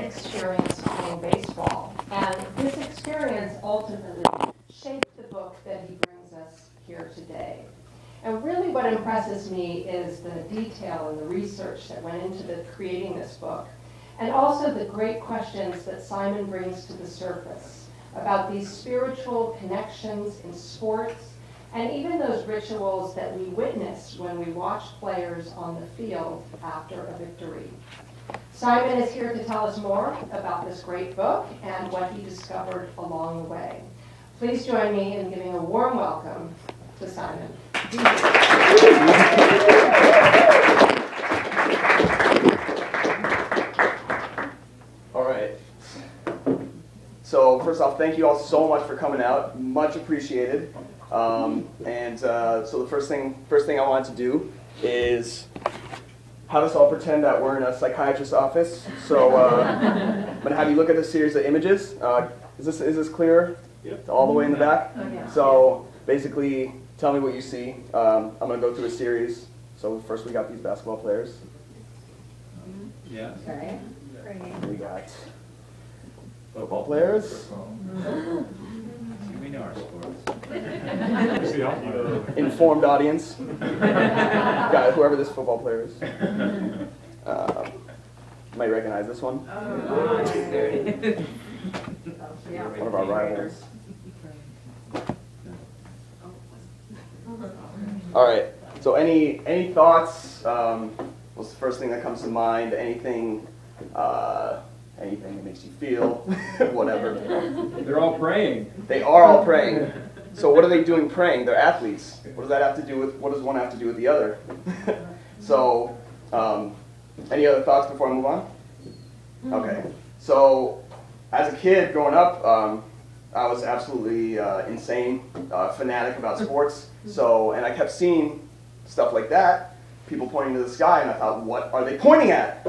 experience playing baseball. And this experience ultimately shaped the book that he brings us here today. And really what impresses me is the detail and the research that went into creating this book, and also the great questions that Simon brings to the surface about these spiritual connections in sports, and even those rituals that we witness when we watch players on the field after a victory. Simon is here to tell us more about this great book and what he discovered along the way. Please join me in giving a warm welcome to Simon. All right. So first off, thank you all so much for coming out. Much appreciated. So the first thing I wanted to do is have us all pretend that we're in a psychiatrist's office. So I'm going to have you look at this series of images. Is this clear? Yep. All the way in the back? Okay. So basically, tell me what you see. I'm going to go through a series. So first we got these basketball players. Yeah. Okay. We got football players. We know our sports. Informed audience. Got whoever this football player is. Might recognize this one. One of our rivals. All right. So any thoughts? What's the first thing that comes to mind? Anything that makes you feel? Whatever. They're all praying. They are all praying. So what are they doing praying? They're athletes. What does that have to do with? What does one have to do with the other? So, any other thoughts before I move on? Okay. So, as a kid growing up, I was absolutely insane, fanatic about sports. So, and I kept seeing stuff like that, people pointing to the sky, and I thought, what are they pointing at?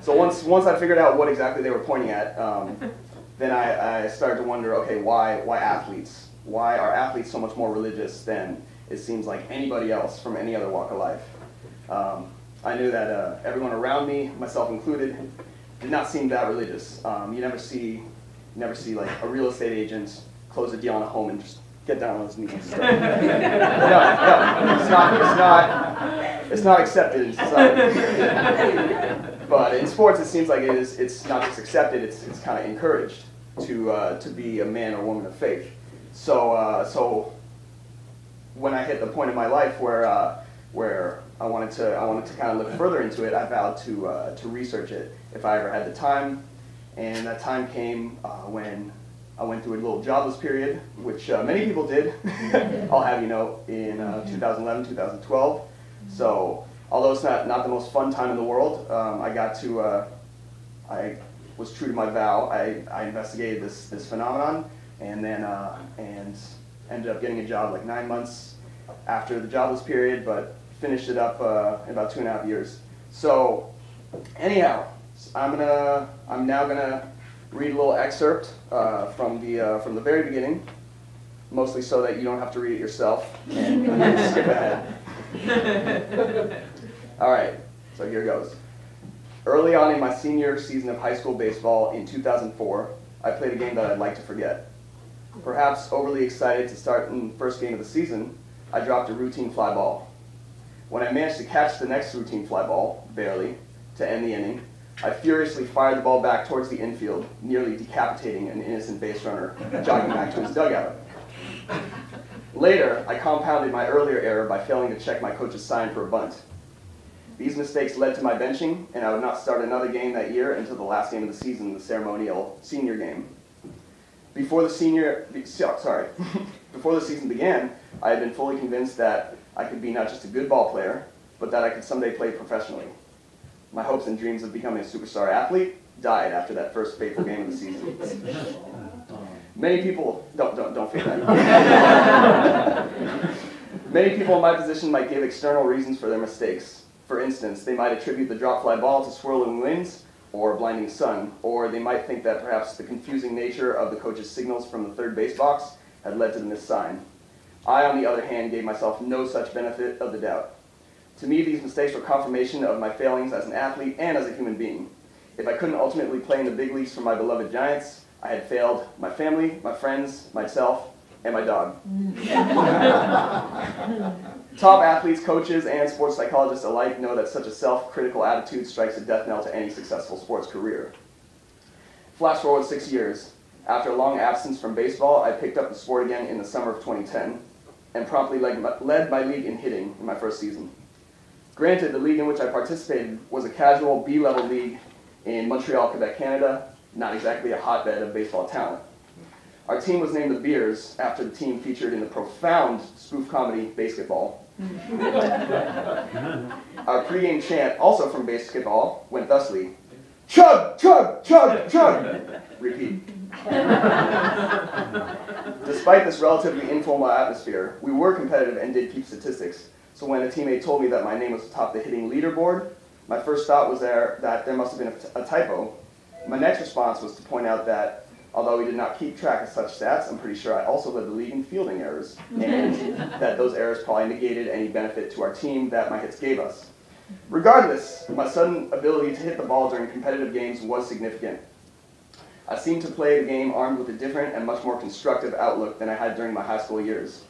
So once I figured out what exactly they were pointing at, then I started to wonder, okay, why athletes? Why are athletes so much more religious than it seems like anybody else from any other walk of life? I knew that everyone around me, myself included, did not seem that religious. You never see like a real estate agent close a deal on a home and just get down on his knees. No, it's not accepted in society. But in sports, it seems like it's not just accepted; it's kind of encouraged to be a man or woman of faith. So when I hit the point in my life where I wanted to kind of look further into it, I vowed to research it if I ever had the time, and that time came when I went through a little jobless period, which many people did. I'll have you know, in 2011, 2012. So although it's not the most fun time in the world, I was true to my vow. I investigated this phenomenon, and then and ended up getting a job like 9 months after the jobless period, but finished it up in about 2.5 years. So anyhow, I'm now gonna read a little excerpt from the very beginning, mostly so that you don't have to read it yourself and skip ahead. All right, so here goes. Early on in my senior season of high school baseball in 2004, I played a game that I'd like to forget. Perhaps overly excited to start in the first game of the season, I dropped a routine fly ball. When I managed to catch the next routine fly ball, barely, to end the inning, I furiously fired the ball back towards the infield, nearly decapitating an innocent base runner jogging back to his dugout. Later, I compounded my earlier error by failing to check my coach's sign for a bunt. These mistakes led to my benching, and I would not start another game that year until the last game of the season, the ceremonial senior game. Before the season began, I had been fully convinced that I could be not just a good ball player, but that I could someday play professionally. My hopes and dreams of becoming a superstar athlete died after that first fateful game of the season. Many people, don't feel that. Many people in my position might give external reasons for their mistakes. For instance, they might attribute the drop fly ball to swirling winds or a blinding sun, or they might think that perhaps the confusing nature of the coach's signals from the third base box had led to the missed sign. I, on the other hand, gave myself no such benefit of the doubt. To me, these mistakes were confirmation of my failings as an athlete and as a human being. If I couldn't ultimately play in the big leagues for my beloved Giants, I had failed my family, my friends, myself, and my dog. Top athletes, coaches, and sports psychologists alike know that such a self-critical attitude strikes a death knell to any successful sports career. Flash forward 6 years. After a long absence from baseball, I picked up the sport again in the summer of 2010 and promptly led my league in hitting in my first season. Granted, the league in which I participated was a casual B-level league in Montreal, Quebec, Canada, not exactly a hotbed of baseball talent. Our team was named the Beers after the team featured in the profound spoof comedy Basketball. Our pregame chant, also from Basketball, went thusly: chug, chug, chug, chug, repeat. Despite this relatively informal atmosphere, we were competitive and did keep statistics. So when a teammate told me that my name was atop the hitting leaderboard, my first thought was that there must have been a typo. My next response was to point out that although we did not keep track of such stats, I'm pretty sure I also led the league in fielding errors, and that those errors probably negated any benefit to our team that my hits gave us. Regardless, my sudden ability to hit the ball during competitive games was significant. I seemed to play the game armed with a different and much more constructive outlook than I had during my high school years.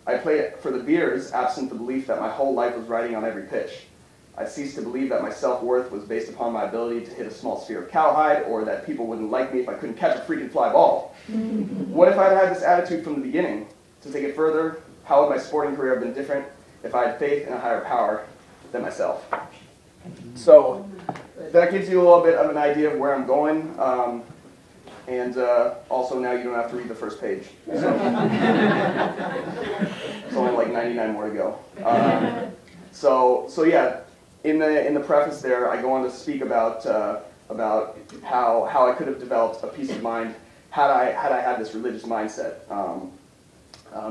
I played for the Beers absent the belief that my whole life was riding on every pitch. I ceased to believe that my self-worth was based upon my ability to hit a small sphere of cowhide, or that people wouldn't like me if I couldn't catch a freaking fly ball. What if I had had this attitude from the beginning? To take it further, how would my sporting career have been different if I had faith in a higher power than myself? So that gives you a little bit of an idea of where I'm going. And also now you don't have to read the first page. So it's only like 99 more to go. So yeah, in the preface there, I go on to speak about how I could have developed a peace of mind had I had this religious mindset.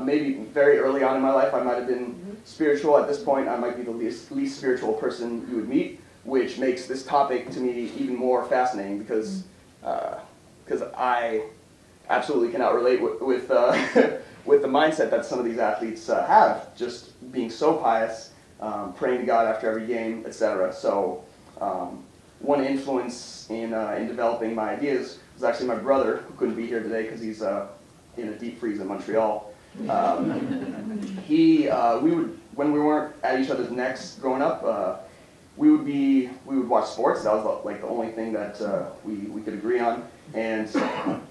Maybe very early on in my life, I might have been spiritual. At this point, I might be the least spiritual person you would meet, which makes this topic to me even more fascinating because I absolutely cannot relate with the mindset that some of these athletes have, just being so pious, praying to God after every game, etc. So one influence in developing my ideas was actually my brother, who couldn't be here today because he's in a deep freeze in Montreal. We would, when we weren't at each other's necks growing up, we would watch sports. That was like the only thing that we could agree on. And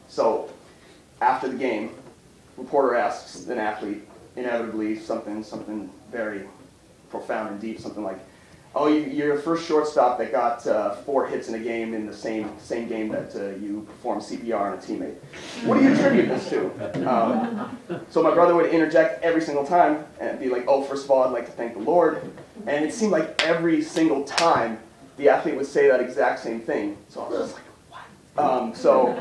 so after the game, reporter asks an athlete inevitably something very profound and deep, something like, "Oh, you're the first shortstop that got 4 hits in a game in the same game that you performed CPR on a teammate. What do you attribute this to?" So my brother would interject every single time and be like, "Oh, first of all, I'd like to thank the Lord." And it seemed like every single time the athlete would say that exact same thing. So I was just like, what? So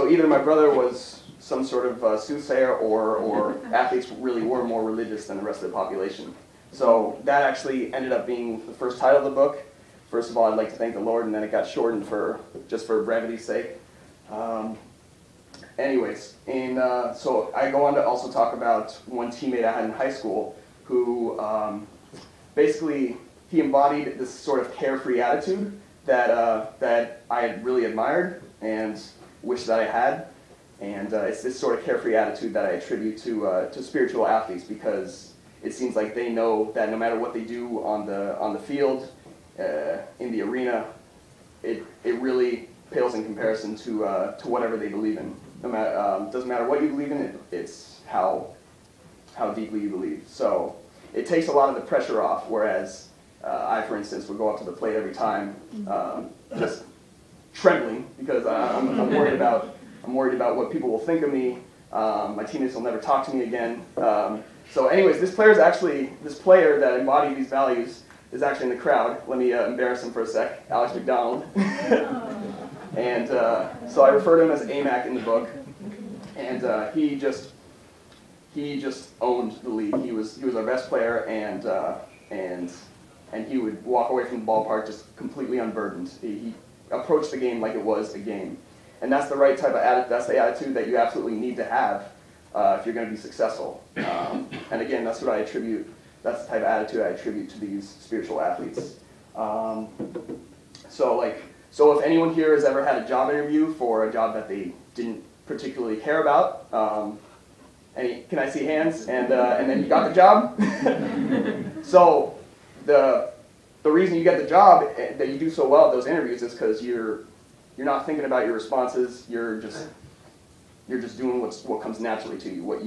either my brother was some sort of soothsayer, or athletes really were more religious than the rest of the population. So that actually ended up being the first title of the book. First of all, I'd like to thank the Lord, and then it got shortened just for brevity's sake. Anyways, so I go on to also talk about one teammate I had in high school who basically he embodied this sort of carefree attitude that I had really admired and wished that I had. And it's this sort of carefree attitude that I attribute to spiritual athletes, because it seems like they know that no matter what they do on the field, in the arena, it really pales in comparison to whatever they believe in. No matter, doesn't matter what you believe in, it's how deeply you believe. So it takes a lot of the pressure off, whereas I, for instance, would go up to the plate every time just trembling because I'm worried about what people will think of me. My teammates will never talk to me again. So anyways, this player that embodied these values is actually in the crowd. Let me embarrass him for a sec. Alex McDonald. And so I refer to him as AMAC in the book. And he just owned the league. He was our best player, and he would walk away from the ballpark just completely unburdened. He approached the game like it was a game. And that's the right type of attitude. That's the attitude that you absolutely need to have if you're going to be successful. And again, that's what I attribute that's the type of attitude I attribute to these spiritual athletes. So if anyone here has ever had a job interview for a job that they didn't particularly care about, can I see hands? And then you got the job. So the reason you get the job, that you do so well at those interviews, is because you're not thinking about your responses. You're just doing what comes naturally to you, what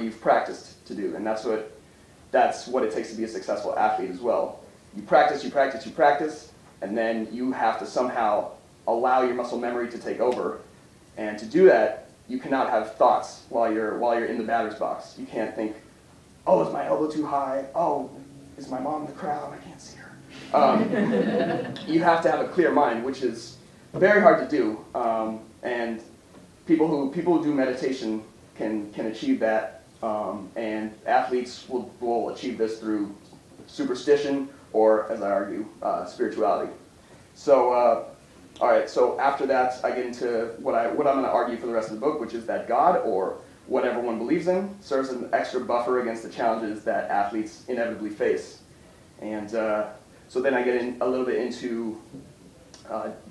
you've practiced to do, and that's what it takes to be a successful athlete as well. You practice, you practice, you practice, and then you have to somehow allow your muscle memory to take over. And to do that, you cannot have thoughts while you're in the batter's box. You can't think, oh, is my elbow too high? Oh, is my mom in the crowd? I can't see her. You have to have a clear mind, which is very hard to do. And people who do meditation can achieve that. And athletes will achieve this through superstition, or, as I argue, spirituality. So, all right, so after that, I get into what I'm going to argue for the rest of the book, which is that God, or what everyone believes in, serves as an extra buffer against the challenges that athletes inevitably face. And so then I get in a little bit into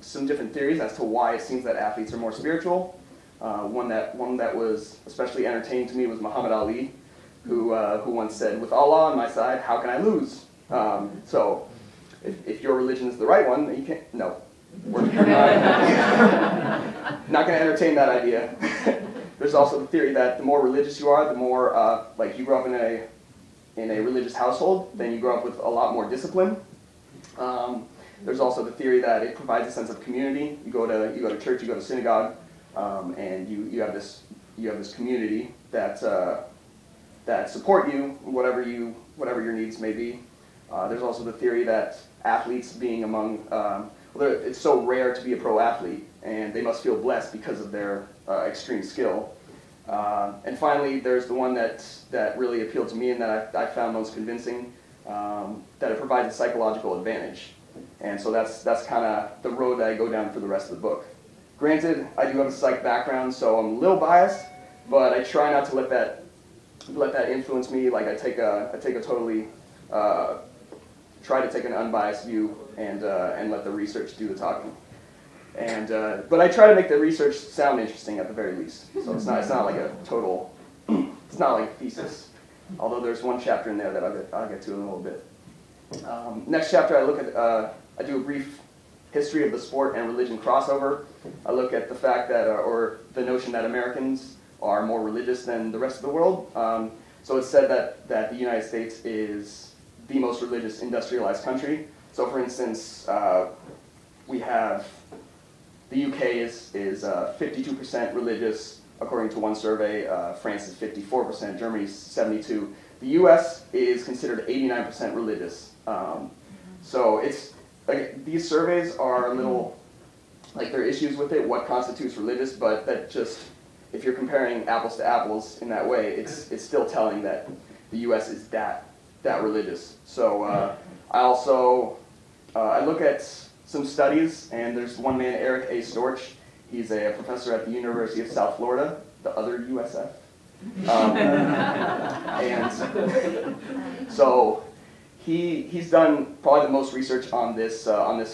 some different theories as to why it seems that athletes are more spiritual. One that was especially entertaining to me was Muhammad Ali, who once said, "With Allah on my side, how can I lose?" So if your religion is the right one, then you can't. No. We're not going to entertain that idea. There's also the theory that the more religious you are, the more, like you grow up in a religious household, then you grow up with a lot more discipline. There's also the theory that it provides a sense of community. You go to church, you go to synagogue, and you have this community that support you, whatever your needs may be. There's also the theory that athletes being among it's so rare to be a pro athlete, and they must feel blessed because of their extreme skill. And finally, there's the one that really appealed to me and that I found most convincing, that it provides a psychological advantage. And so that's kind of the road that I go down for the rest of the book. Granted, I do have a psych background, so I'm a little biased, but I try not to let that influence me. Like I try to take an unbiased view and let the research do the talking. And but I try to make the research sound interesting at the very least. So it's not like a total, it's not like a thesis. Although there's one chapter in there that I'll get to in a little bit. Next chapter, I do a brief history of the sport and religion crossover. I look at the fact that, or the notion that Americans are more religious than the rest of the world. So it's said that the United States is the most religious industrialized country. So for instance, we have the UK is 52% religious, according to one survey. France is 54%, Germany is 72%. The US is considered 89% religious. So it's like these surveys are a little, like there are issues with it, what constitutes religious, but that just, if you're comparing apples to apples in that way, it's still telling that the US is that religious. So I also, I look at some studies, and there's one man, Eric A. Storch. He's a professor at the University of South Florida, the other USF. And so he's done probably the most research on this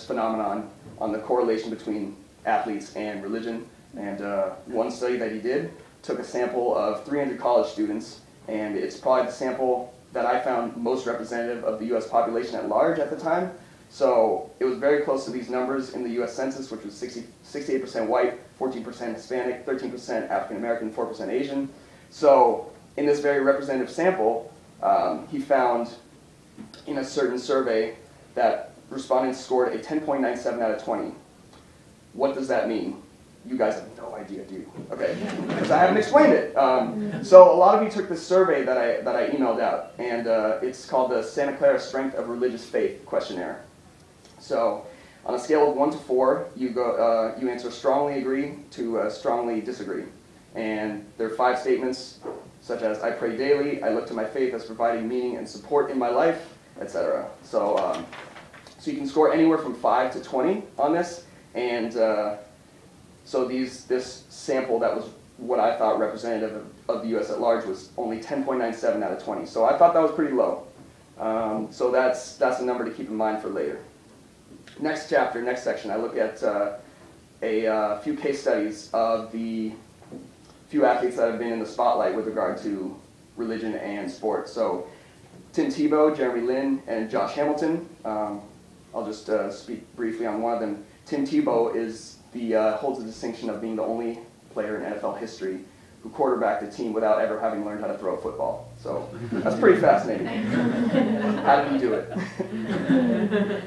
phenomenon, on the correlation between athletes and religion. And one study that he did took a sample of 300 college students, and it's probably the sample that I found most representative of the U.S. population at large at the time. So it was very close to these numbers in the U.S. Census, which was 68% white, 14% Hispanic, 13% African American, 4% Asian. So in this very representative sample, he found in a certain survey that respondents scored a 10.97 out of 20. What does that mean? You guys have no idea, do you? Okay, because I haven't explained it. So a lot of you took this survey that I emailed out, and it's called the Santa Clara Strength of Religious Faith questionnaire. So on a scale of 1 to 4, you answer strongly agree to strongly disagree. And there are 5 statements, such as I pray daily, I look to my faith as providing meaning and support in my life, etc. So so you can score anywhere from 5 to 20 on this, and so this sample that was what I thought representative of the U.S. at large was only 10.97 out of 20. So I thought that was pretty low. So that's a number to keep in mind for later. Next chapter, next section, I look at a few case studies of the few athletes that have been in the spotlight with regard to religion and sport. So Tim Tebow, Jeremy Lin, and Josh Hamilton. I'll just speak briefly on one of them. Tim Tebow holds the distinction of being the only player in NFL history who quarterbacked a team without ever having learned how to throw a football. So that's pretty fascinating. How did he do it?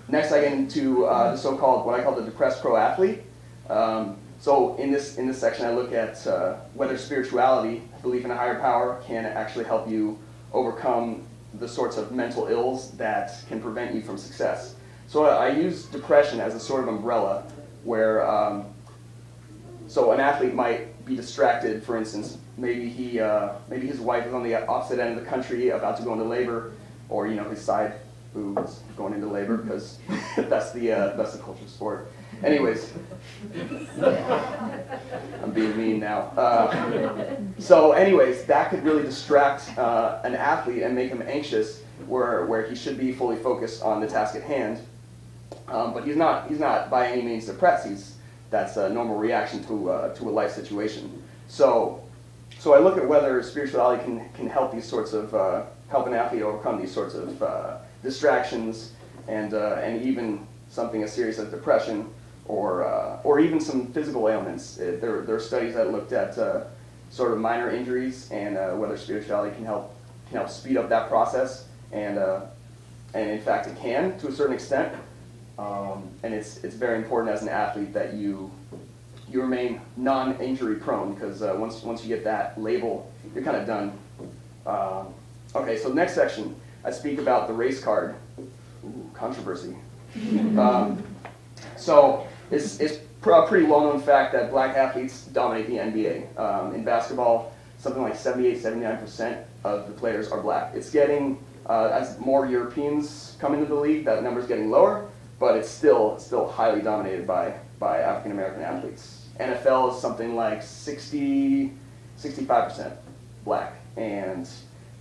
Next, I get into the so-called, what I call the depressed pro athlete. So in this section, I look at whether spirituality, belief in a higher power, can actually help you overcome the sorts of mental ills that can prevent you from success. So I use depression as a sort of umbrella where, so an athlete might be distracted, for instance, maybe his wife is on the opposite end of the country about to go into labor, or his side boo's going into labor, because that's the culture of sport. Anyways, I'm being mean now. So anyways, that could really distract an athlete and make him anxious, where he should be fully focused on the task at hand. But he's not by any means depressed. That's a normal reaction to a life situation. So I look at whether spirituality can help these sorts of help an athlete overcome these sorts of distractions and even something as serious as depression or even some physical ailments. There are studies that looked at sort of minor injuries and whether spirituality can help speed up that process, and in fact it can to a certain extent. And it's very important as an athlete that you remain non-injury prone, because once you get that label, you're kind of done. Okay, so next section, I speak about the race card. Ooh, controversy. So it's a pretty well-known fact that black athletes dominate the NBA. In basketball, something like 78-79% of the players are black. It's getting, as more Europeans come into the league, that number's getting lower, but it's still highly dominated by African-American athletes. NFL is something like 65% black, and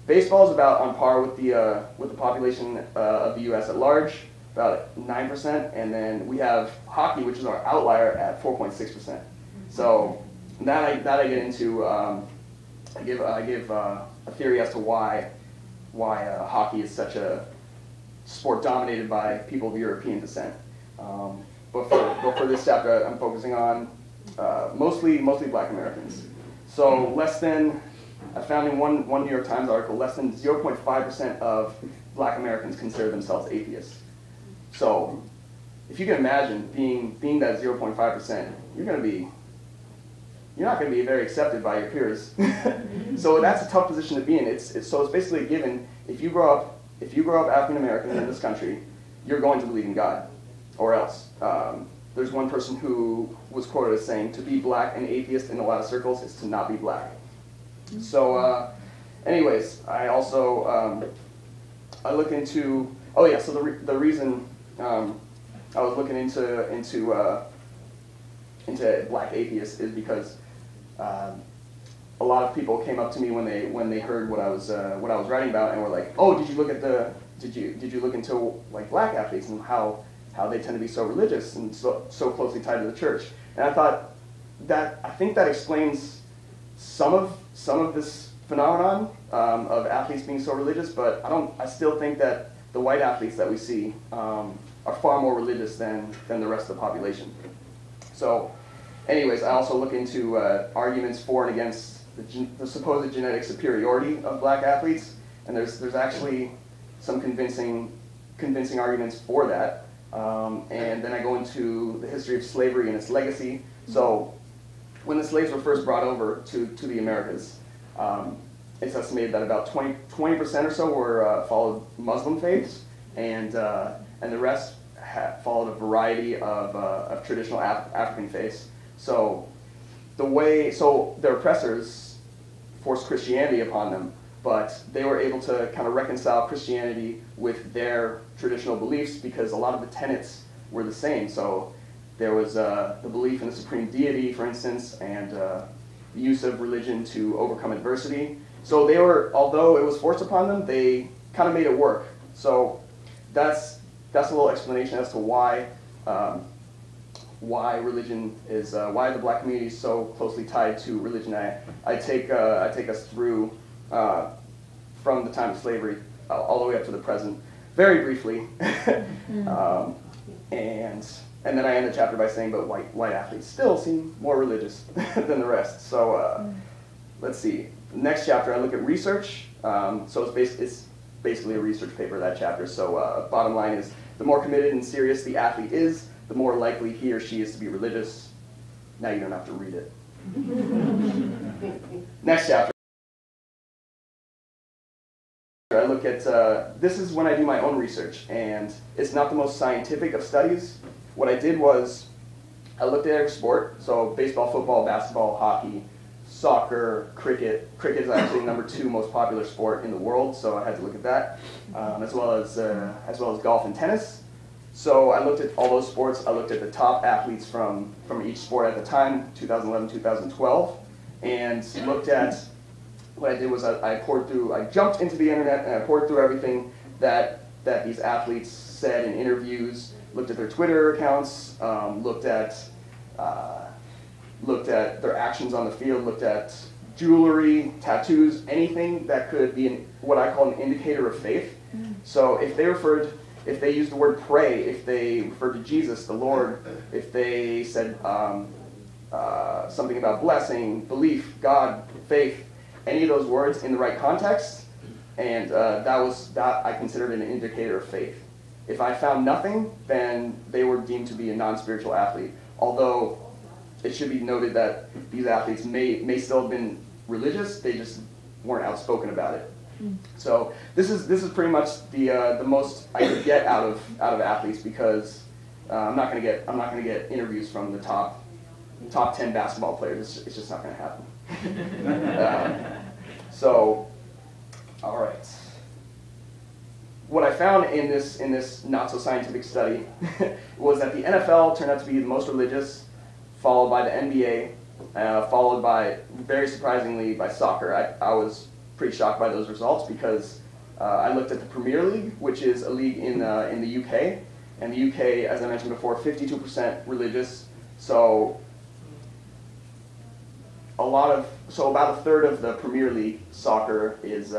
baseball is about on par with the population of the U.S. at large, about 9%, and then we have hockey, which is our outlier, at 4.6%. So that I get into. I give a theory as to why hockey is such a sport dominated by people of European descent. But for this chapter, I'm focusing on mostly black Americans. So I found in one New York Times article, less than 0.5% of black Americans consider themselves atheists. So if you can imagine being that 0.5%, you're not going to be very accepted by your peers. So that's a tough position to be in. It's basically a given. If you grow up African American in this country, you're going to believe in God, or else. There's one person who was quoted as saying, "To be black and atheist in a lot of circles is to not be black." So, anyways, I also I look into so the reason I was looking into black atheists is because a lot of people came up to me when they heard what I was writing about and were like, "Oh, did you look into like black athletes and how they tend to be so religious and so closely tied to the church?" And I think that explains some of this phenomenon of athletes being so religious, but I still think that the white athletes that we see are far more religious than the rest of the population. So anyways, I also look into arguments for and against the supposed genetic superiority of black athletes, and there's actually some convincing arguments for that. And then I go into the history of slavery and its legacy. So when the slaves were first brought over to the Americas, it's estimated that about 20% or so were followed Muslim faiths, and the rest followed a variety of traditional African faiths. So their oppressors forced Christianity upon them, but they were able to kind of reconcile Christianity with their traditional beliefs because a lot of the tenets were the same. So there was the belief in the supreme deity, for instance, and the use of religion to overcome adversity. So they were, although it was forced upon them, they kind of made it work. So that's a little explanation as to why religion is, why the black community is so closely tied to religion. I take us through from the time of slavery all the way up to the present, very briefly. And then I end the chapter by saying, but white athletes still seem more religious than the rest. So let's see. Next chapter, I look at research. So it's basically a research paper, that chapter. So bottom line is, the more committed and serious the athlete is, the more likely he or she is to be religious. Now you don't have to read it. Next chapter. I look at, this is when I do my own research, and it's not the most scientific of studies. What I did was, I looked at every sport, so baseball, football, basketball, hockey, soccer, cricket. Cricket is actually the #2 most popular sport in the world, so I had to look at that, as well as golf and tennis. So I looked at all those sports. I looked at the top athletes from each sport at the time, 2011, 2012, and looked at, what I did was I jumped into the internet and I poured through everything that these athletes said in interviews, looked at their Twitter accounts, looked at their actions on the field, looked at jewelry, tattoos, anything that could be what I call an indicator of faith. So if they used the word pray, if they referred to Jesus, the Lord, if they said something about blessing, belief, God, faith, any of those words in the right context, and that I considered an indicator of faith. If I found nothing, then they were deemed to be a non-spiritual athlete. Although it should be noted that these athletes may still have been religious, they just weren't outspoken about it. So this is pretty much the most I could get out of athletes, because I'm not going to get interviews from the top 10 basketball players. It's just not going to happen. So, all right. What I found in this not so scientific study was that the NFL turned out to be the most religious, followed by the NBA, followed by, very surprisingly, by soccer. I was pretty shocked by those results, because I looked at the Premier League, which is a league in the UK, and the UK, as I mentioned before, 52% religious. So about a third of the Premier League soccer is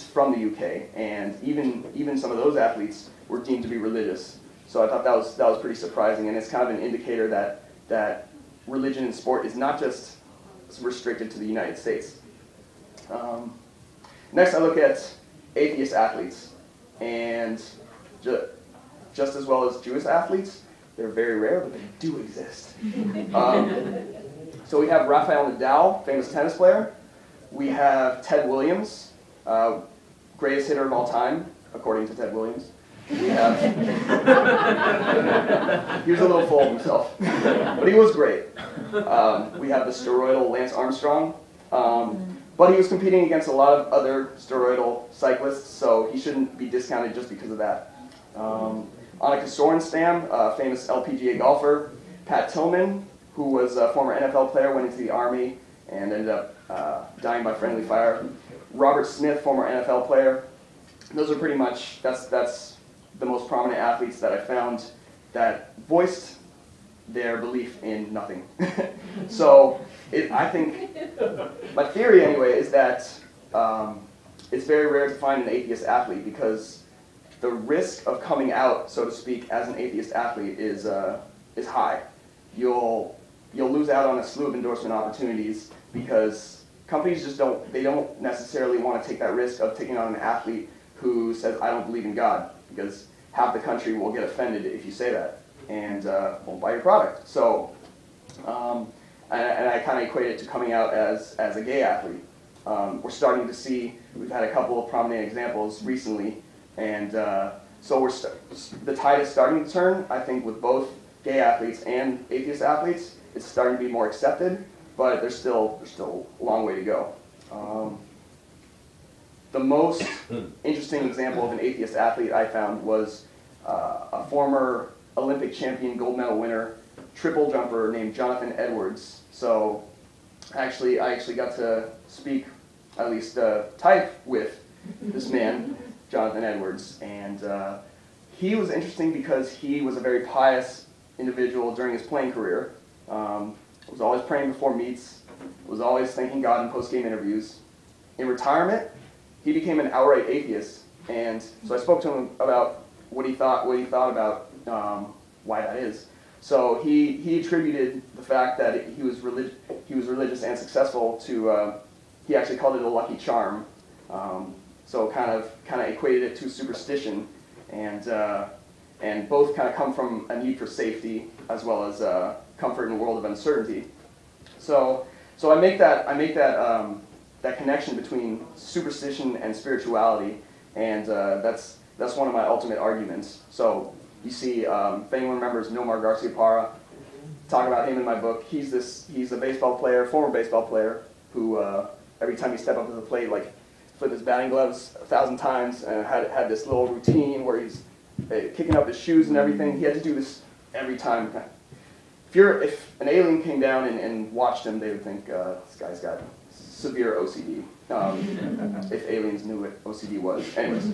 from the UK, and even some of those athletes were deemed to be religious. So I thought that was pretty surprising, and it's kind of an indicator that religion in sport is not just restricted to the United States. Next, I look at atheist athletes, and just as well as Jewish athletes, they're very rare, but they do exist. So we have Rafael Nadal, famous tennis player. We have Ted Williams, greatest hitter of all time, according to Ted Williams. We have he was a little full of himself, but he was great. We have the steroidal Lance Armstrong, but he was competing against a lot of other steroidal cyclists, so he shouldn't be discounted just because of that. Annika Sorenstam, famous LPGA golfer. Pat Tillman, who was a former NFL player, went into the Army and ended up dying by friendly fire. Robert Smith, former NFL player. Those are pretty much, that's the most prominent athletes that I found that voiced their belief in nothing. So I think, my theory anyway, is that it's very rare to find an atheist athlete, because the risk of coming out, so to speak, as an atheist athlete is high. You'll lose out on a slew of endorsement opportunities, because companies just don't necessarily want to take that risk of taking on an athlete who says, I don't believe in God, because half the country will get offended if you say that and won't buy your product. So, and I kind of equate it to coming out as a gay athlete. We're starting to see, we've had a couple of prominent examples recently, and so the tide is starting to turn, I think, with both gay athletes and atheist athletes. It's starting to be more accepted, but there's still a long way to go. The most interesting example of an atheist athlete I found was a former Olympic champion, gold medal winner, triple jumper named Jonathan Edwards. So I actually got to speak, at least type with this man, Jonathan Edwards, and he was interesting because he was a very pious individual during his playing career. Was always praying before meets, was always thanking God in post-game interviews. In retirement, he became an outright atheist, and so I spoke to him about what he thought about why that is. So he attributed the fact that he was religious and successful to he actually called it a lucky charm. So kind of equated it to superstition, and both kind of come from a need for safety as well as comfort in a world of uncertainty. So I make that connection between superstition and spirituality, and that's one of my ultimate arguments. So you see, if anyone remembers Nomar Garcia-Parra, talk about him in my book. He's a baseball player, former baseball player, who every time he stepped up to the plate, like flipped his batting gloves 1,000 times, and had this little routine where he's kicking up his shoes and everything. He had to do this every time. If an alien came down and watched him, they would think this guy's got severe OCD. If aliens knew what OCD was, anyways.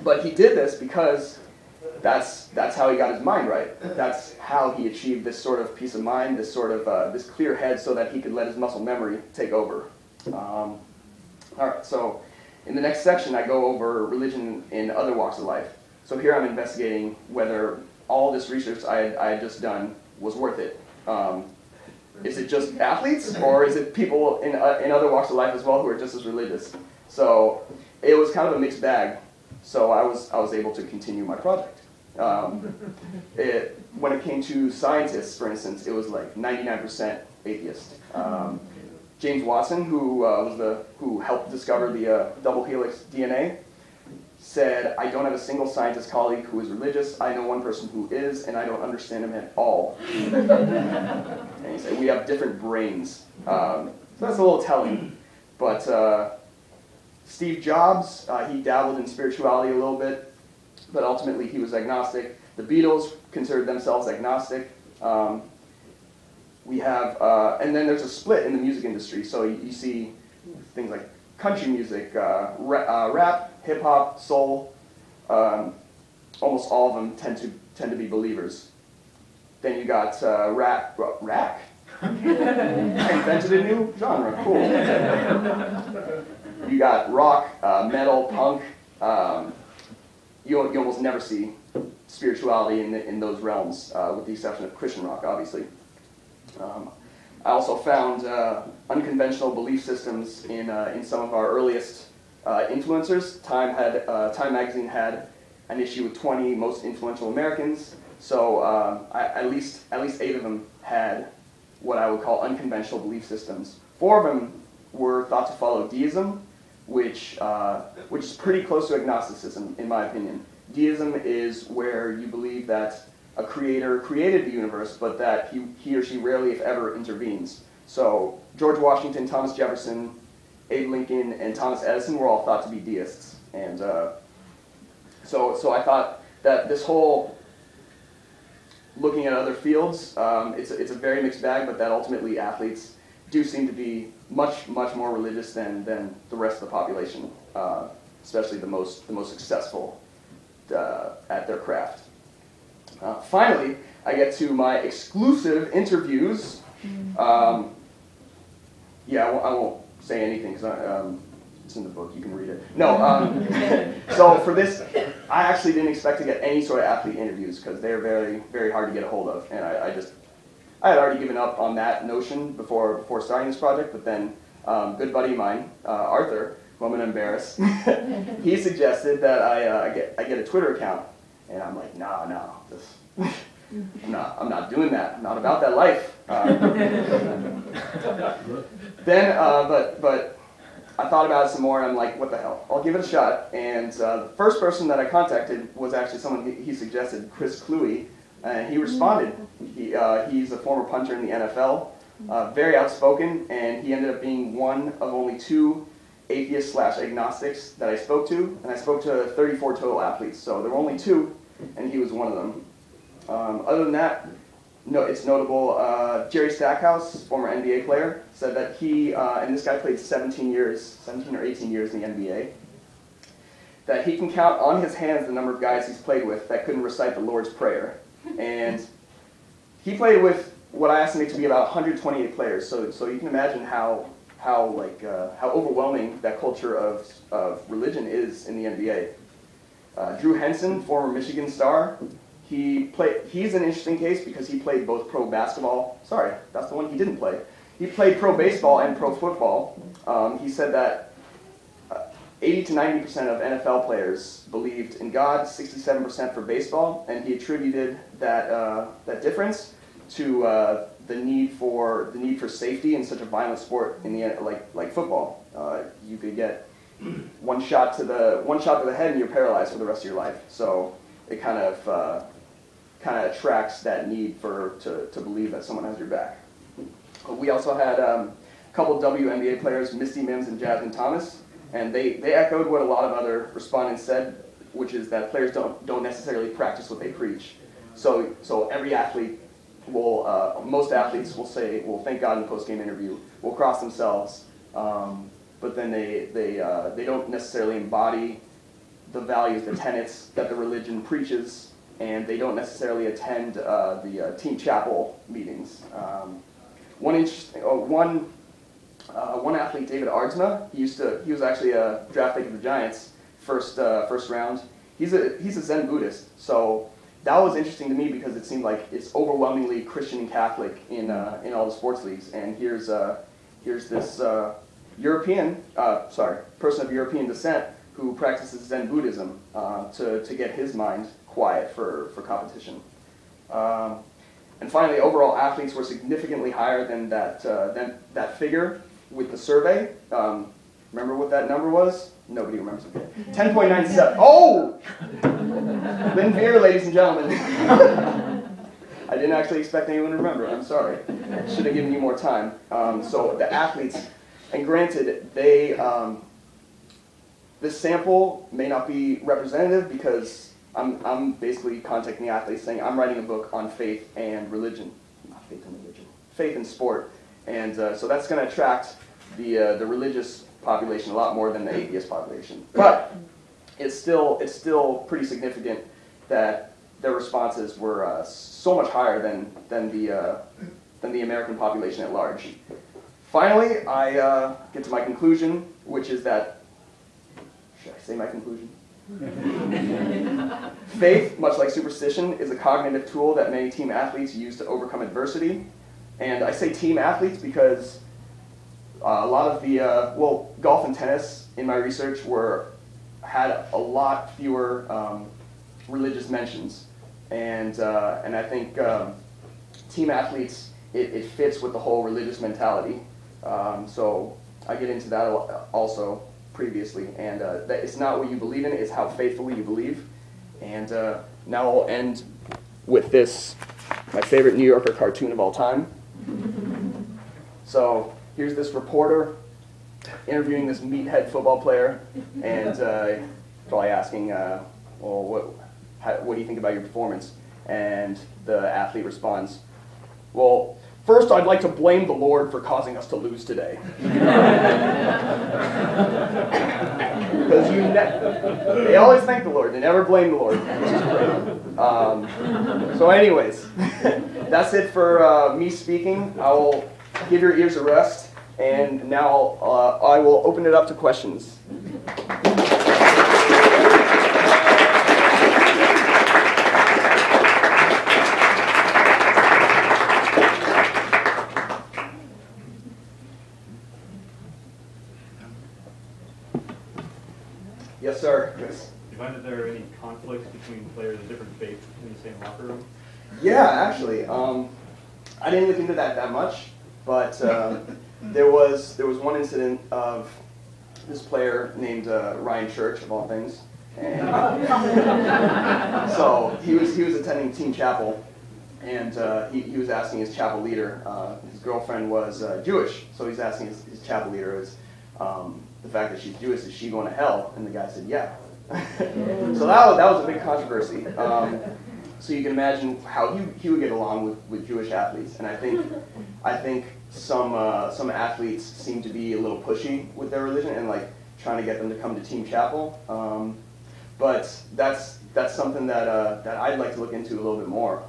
But he did this because that's how he got his mind right. That's how he achieved this sort of peace of mind, this sort of this clear head, so that he could let his muscle memory take over. All right, so in the next section, I go over religion in other walks of life. So here I'm investigating whether all this research I had just done was worth it. Is it just athletes, or is it people in other walks of life as well who are just as religious? So it was kind of a mixed bag. So I was able to continue my project. When it came to scientists, for instance, it was like 99% atheist. James Watson, who helped discover the double helix DNA, said, "I don't have a single scientist colleague who is religious. I know one person who is, and I don't understand him at all." And he said, "We have different brains." So that's a little telling. But Steve Jobs, he dabbled in spirituality a little bit, but ultimately he was agnostic. The Beatles considered themselves agnostic. We have, and then there's a split in the music industry. So you see things like country music, rap, hip hop, soul. Almost all of them tend to be believers. Then you got rap. I invented a new genre. Cool. You got rock, metal, punk. You almost never see spirituality in those realms, with the exception of Christian rock, obviously. I also found unconventional belief systems in some of our earliest influencers. Time magazine had an issue with 20 most influential Americans. So at least 8 of them had what I would call unconventional belief systems. 4 of them were thought to follow deism, which is pretty close to agnosticism, in my opinion. Deism is where you believe that a creator created the universe, but that he or she rarely, if ever, intervenes. So George Washington, Thomas Jefferson, Abe Lincoln, and Thomas Edison were all thought to be deists. And so I thought that this whole looking at other fields, it's a very mixed bag, but that ultimately athletes do seem to be much more religious than the rest of the population, especially the most successful at their craft. Finally, I get to my exclusive interviews. Yeah, I won't say anything because it's in the book. You can read it. No. So for this, I actually didn't expect to get any sort of athlete interviews because they're very hard to get a hold of, and I had already given up on that notion before starting this project. But then, good buddy of mine, Arthur, who I'm gonna embarrass, he suggested that I get a Twitter account, and I'm like, no, I'm not doing that. I'm not about that life. Then, but I thought about it some more, and I'm like, what the hell? I'll give it a shot. And the first person that I contacted was actually someone he suggested, Chris Cluey, and he responded. He's a former punter in the NFL, very outspoken, and he ended up being one of only 2 atheists/agnostics that I spoke to, and I spoke to 34 total athletes. So there were only 2, and he was one of them. Other than that, no, it's notable. Jerry Stackhouse, former NBA player, said that he, and this guy played 17 or 18 years in the NBA, that he can count on his hands the number of guys he's played with that couldn't recite the Lord's Prayer. And he played with what I estimate to be about 128 players. So you can imagine how overwhelming that culture of religion is in the NBA. Drew Henson, former Michigan star, he's an interesting case because he played both pro basketball. Sorry, that's the one he didn't play. He played pro baseball and pro football. He said that 80 to 90% of NFL players believed in God, 67% for baseball, and he attributed that difference to the need for safety in such a violent sport in the like football. You could get one shot to the head and you're paralyzed for the rest of your life. So it kind of attracts that need to believe that someone has your back. We also had a couple WNBA players, Misty Mims and Jasmine Thomas, and they echoed what a lot of other respondents said, which is that players don't necessarily practice what they preach. So every athlete most athletes will thank God in the post-game interview, will cross themselves, but then they don't necessarily embody the values, the tenets that the religion preaches, and they don't necessarily attend the team chapel meetings. One athlete, David Ardsma, he was actually a draft pick of the Giants, first round. He's a Zen Buddhist, so that was interesting to me because it seemed like it's overwhelmingly Christian and Catholic in all the sports leagues. And here's this person of European descent who practices Zen Buddhism to get his mind quiet for competition. And finally, overall athletes were significantly higher than that figure with the survey. Remember what that number was? Nobody remembers it. 10.97. Oh! Lynn Veer, ladies and gentlemen. I didn't actually expect anyone to remember. I'm sorry. Should have given you more time. So the athletes, and granted, this sample may not be representative because I'm basically contacting the athletes saying I'm writing a book on faith and religion, not faith and religion, faith and sport, and so that's going to attract the religious population a lot more than the atheist population. But it's still pretty significant that their responses were so much higher than the American population at large. Finally, I get to my conclusion, which is that, should I say my conclusion? Faith, much like superstition, is a cognitive tool that many team athletes use to overcome adversity. And I say team athletes because a lot of the, golf and tennis in my research had a lot fewer religious mentions. And I think team athletes, it fits with the whole religious mentality. So I get into that also previously. And that it's not what you believe in, it's how faithfully you believe. And now I'll end with this, my favorite New Yorker cartoon of all time. So here's this reporter interviewing this meathead football player, and probably asking, well, what do you think about your performance? And the athlete responds, well, first I'd like to blame the Lord for causing us to lose today. Because they always thank the Lord, they never blame the Lord, which is great. So anyways, that's it for me speaking. I will give your ears a rest, and now I will open it up to questions. Yes, sir. Chris. Do you find that there are any conflicts between players of different faiths in the same locker room? Yeah, actually. I didn't look into that much, but there was one incident of this player named Ryan Church, of all things. And so he was attending team chapel, and he was asking his chapel leader. His girlfriend was Jewish, so he's asking his chapel leader, the fact that she's Jewish, is she going to hell? And the guy said, yeah. So that was a big controversy. so you can imagine how he would get along with Jewish athletes. And I think some athletes seem to be a little pushy with their religion and like trying to get them to come to team chapel. But that's something that I'd like to look into a little bit more.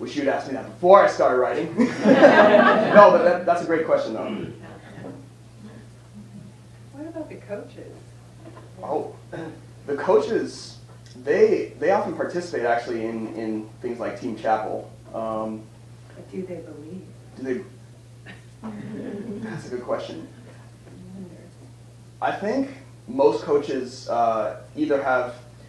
Wish you'd asked me that before I started writing. No, but that's a great question though. What about the coaches? Oh, the coaches, they often participate actually in things like team chapel. But do they believe? Do they? That's a good question. I think most coaches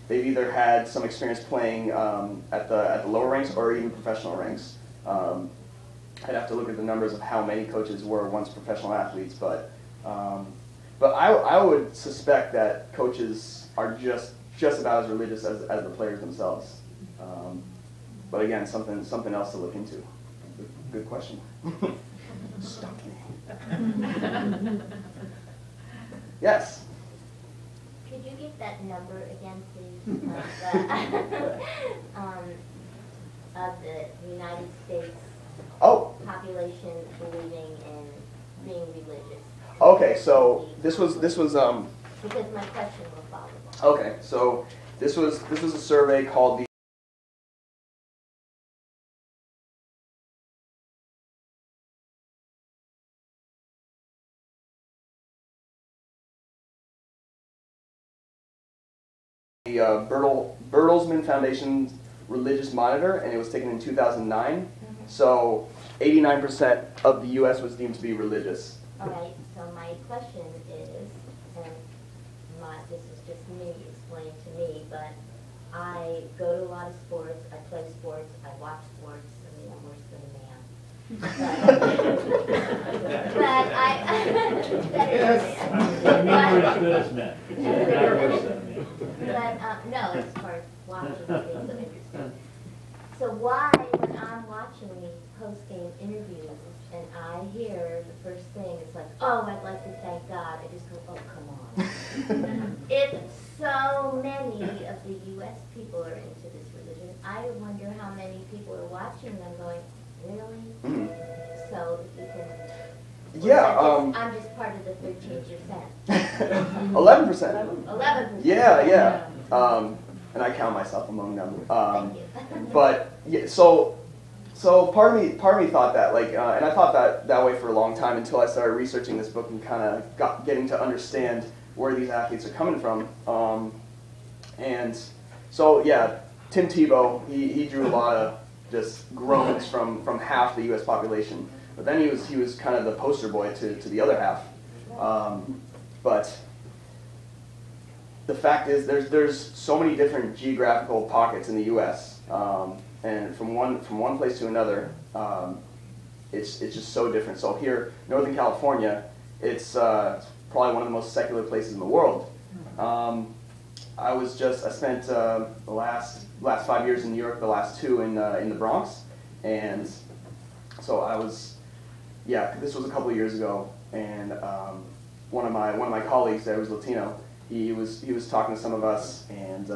they've either had some experience playing at the lower ranks or even professional ranks. I'd have to look at the numbers of how many coaches were once professional athletes, but I would suspect that coaches are just about as religious as the players themselves. But again, something else to look into. Good question. Stumped me. Yes. Could you give that number again, please, of the United States population believing in being religious? Okay, so this was Because my question will follow. okay, so this was a survey called the Bertelsmann Foundation's Religious Monitor, and it was taken in 2009. So 89% of the U.S. was deemed to be religious. All right, so my question is, and this is just me, explained to me, but I go to a lot of sports, I play sports, I watch sports, I mean, I'm worse than a man. But We're as good as men. Not worse than men. But, no, as far as watching things of interest. So why, when I'm watching these post-game interviews, and I hear the first thing, it's like, oh, I'd like to thank God, I just go, oh, come on. If so many of the U.S. people are into this religion, I wonder how many people are watching them going, really? So if you can... Yeah, I'm just part of the 13%. 11%. 11%. Yeah. And I count myself among them. Thank you. But yeah, so part of me thought that, like, and I thought that way for a long time until I started researching this book and kind of getting to understand where these athletes are coming from. And so yeah, Tim Tebow, he drew a lot of just groans from half the U.S. population, but then he was kind of the poster boy to the other half. But the fact is, there's so many different geographical pockets in the U.S. And from one place to another, it's just so different. So here, Northern California, it's probably one of the most secular places in the world. I spent the last 5 years in New York, the last 2 in the Bronx, and so this was a couple of years ago, and one of my colleagues that was Latino, he was talking to some of us and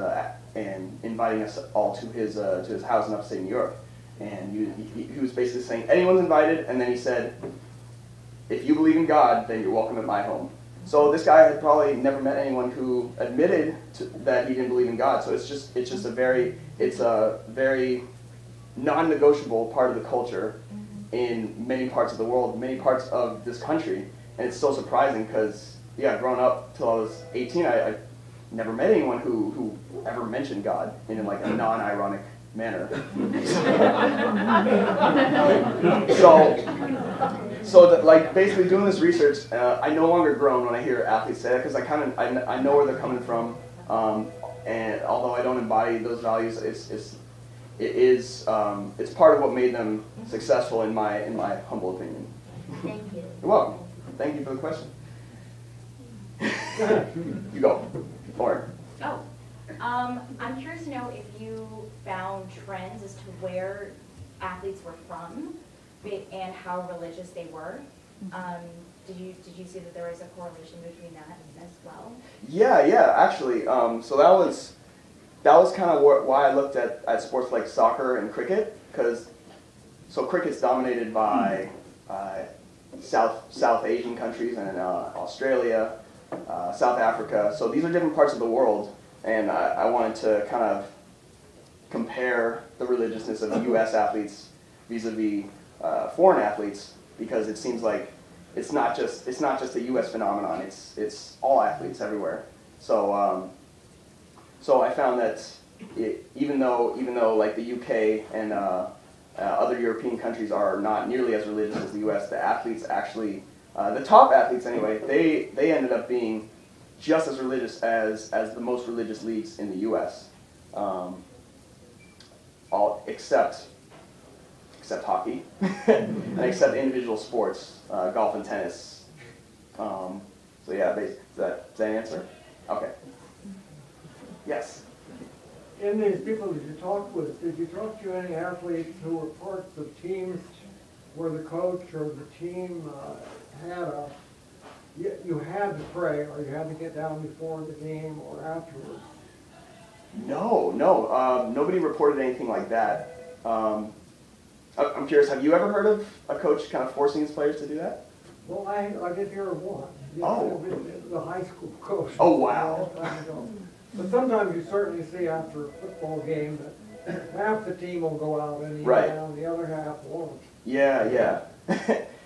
inviting us all to his house in upstate New York, and he was basically saying anyone's invited, and then he said, if you believe in God, then you're welcome at my home. So this guy had probably never met anyone who admitted that he didn't believe in God. So it's a very non-negotiable part of the culture in many parts of the world, many parts of this country, and it's so surprising because growing up till I was 18, I never met anyone who ever mentioned God in like a non-ironic manner. So that, like, basically doing this research, I no longer groan when I hear athletes say that because I know where they're coming from, and although I don't embody those values, it's part of what made them successful in my humble opinion. Thank you. You're welcome. Thank you for the question. You go, Lauren. Oh, I'm curious to know if you found trends as to where athletes were from and how religious they were. Did you see that there was a correlation between that as well? Yeah, actually. So that was that was kind of why I looked at sports like soccer and cricket, because cricket's dominated by South Asian countries and Australia, South Africa. So these are different parts of the world, and I wanted to kind of compare the religiousness of U.S. athletes vis-a-vis foreign athletes, because it seems like it's not just a U.S. phenomenon. It's all athletes everywhere. So I found that even though like the UK and other European countries are not nearly as religious as the U.S., the athletes actually, the top athletes anyway, they ended up being just as religious as the most religious leagues in the U.S. All except hockey and except individual sports, golf and tennis. So yeah, does that answer? Okay. Yes. In these people that you talked with, did you talk to any athletes who were parts of teams where the coach or the team you had to pray, or you had to get down before the game or afterwards? No, nobody reported anything like that. I'm curious, have you ever heard of a coach kind of forcing his players to do that? Well, I did hear of one. Oh. The high school coach. Oh, wow. A long time ago. But sometimes you certainly see after a football game that half the team will go out and Right. and the other half won't. Yeah.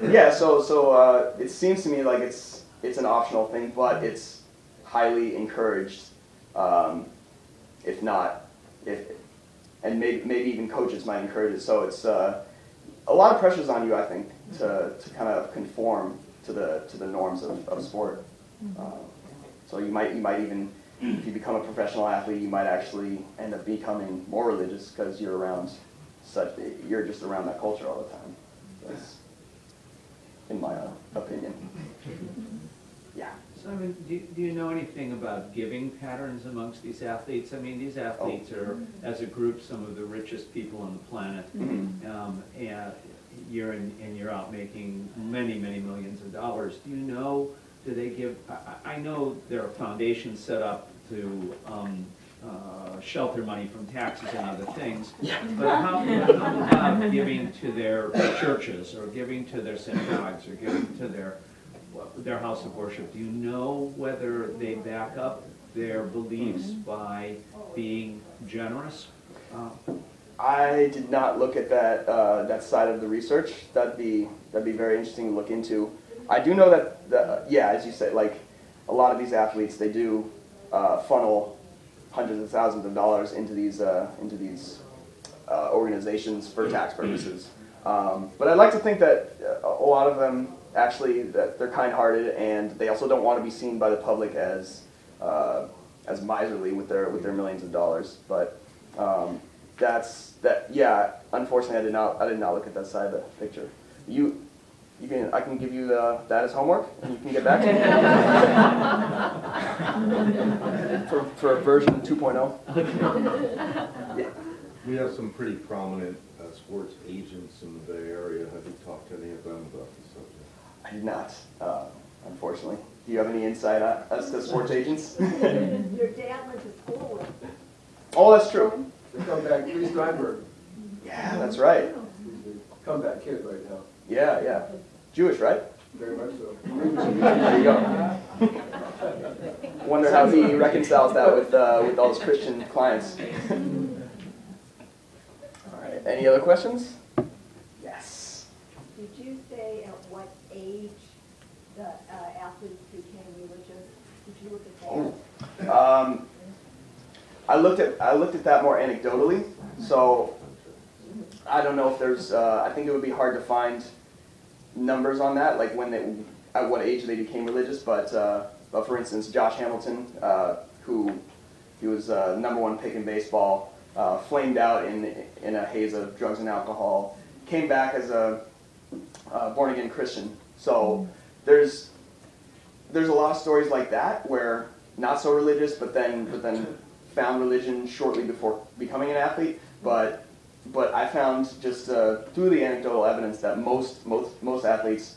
Yeah, so it seems to me like it's an optional thing, but it's highly encouraged, and maybe even coaches might encourage it. So it's a lot of pressures on you, I think, to kind of conform to the norms of sport. So you might even, if you become a professional athlete, you might actually end up becoming more religious because you're just around that culture all the time. That's in my opinion. Yeah. So, I mean, do you know anything about giving patterns amongst these athletes? I mean, these athletes are, as a group, some of the richest people on the planet. And year in and year out making many, many millions of dollars. Do you know, do they give, I know there are foundations set up to shelter money from taxes and other things, but how about giving to their churches, or giving to their synagogues, or giving to their house of worship? Do you know whether they back up their beliefs by being generous? I did not look at that side of the research. That'd be very interesting to look into. I do know that as you said, like a lot of these athletes, they do funnel hundreds of thousands of dollars into these organizations for tax purposes. But I'd like to think that a lot of them actually, that they're kind-hearted, and they also don't want to be seen by the public as miserly with their millions of dollars. But yeah. Unfortunately, I did not look at that side of the picture. I can give you that as homework, and you can get back to me for version 2.0. Yeah. We have some pretty prominent sports agents in the Bay Area. Have you talked to any of them about the subject? I did not, unfortunately. Do you have any insight as to sports agents? Your dad went to school with. Oh, that's true. The comeback, Lee Steinberg. Yeah, that's right. Comeback kid right now. Yeah. Jewish, right? Very much so. There you go. Wonder how he reconciles that with all his Christian clients. All right. Any other questions? Yes. Did you say at what age the athletes became religious? Did you look at that? I looked at that more anecdotally. So I don't know if there's. I think it would be hard to find numbers on that, like at what age they became religious. But for instance, Josh Hamilton, who he was #1 pick in baseball, flamed out in a haze of drugs and alcohol, came back as a born-again Christian. So there's a lot of stories like that where not so religious, but then found religion shortly before becoming an athlete. But I found just through the anecdotal evidence that most athletes